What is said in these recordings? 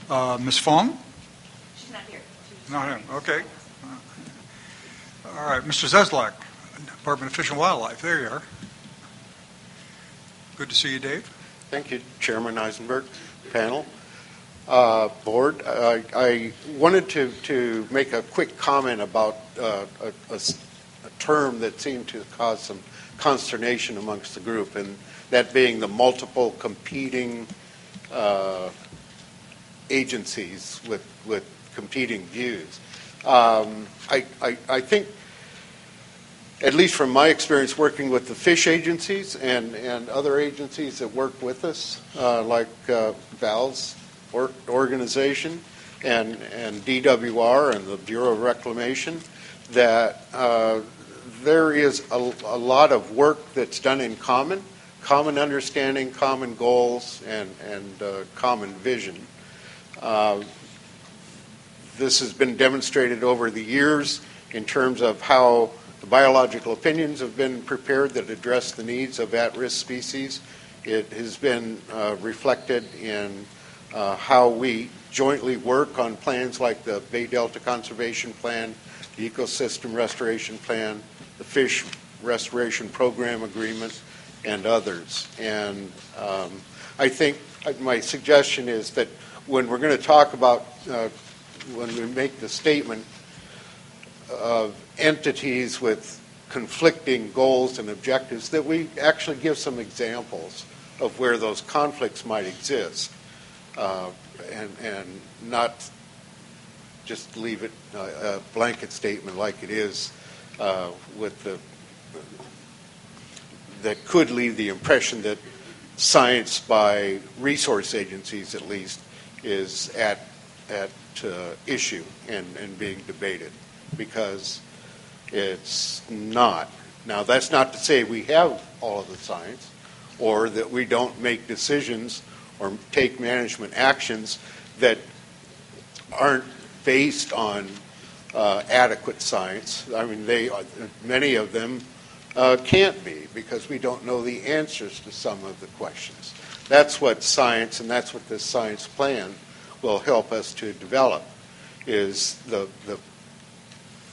Ms. Fong? She's not here. Not him, okay. All right, Mr. Zeslak, Department of Fish and Wildlife, there you are. Good to see you, Dave. Thank you, Chairman Eisenberg, panel, board. I wanted to make a quick comment about a term that seemed to cause some consternation amongst the group, and that being the multiple competing agencies with competing views. I think, at least from my experience working with the fish agencies and other agencies that work with us, like Val's organization and DWR and the Bureau of Reclamation, that there is a lot of work that's done in common understanding, common goals, and common vision. This has been demonstrated over the years in terms of how the biological opinions have been prepared that address the needs of at-risk species. It has been reflected in how we jointly work on plans like the Bay Delta Conservation Plan, the Ecosystem Restoration Plan, the Fish Restoration Program Agreement, and others. And I think my suggestion is that when we're going to talk about, when we make the statement of entities with conflicting goals and objectives, that we actually give some examples of where those conflicts might exist, and not just leave it a blanket statement like it is with that could leave the impression that science by resource agencies at least is at issue and being debated, because it's not. Now, that's not to say we have all of the science or that we don't make decisions or take management actions that aren't based on adequate science. I mean, many of them can't be, because we don't know the answers to some of the questions. That's what science, and that's what this science plan will help us to develop, is the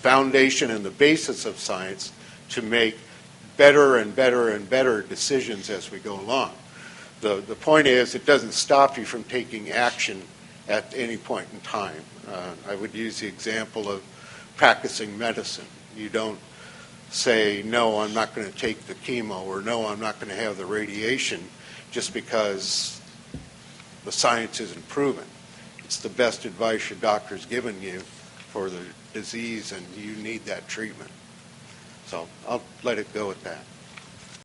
foundation and the basis of science to make better and better and better decisions as we go along. The point is, it doesn't stop you from taking action at any point in time. I would use the example of practicing medicine. You don't say, no, I'm not going to take the chemo, or no, I'm not going to have the radiation, just because the science isn't proven. It's the best advice your doctor's given you for the disease, and you need that treatment. So I'll let it go at that.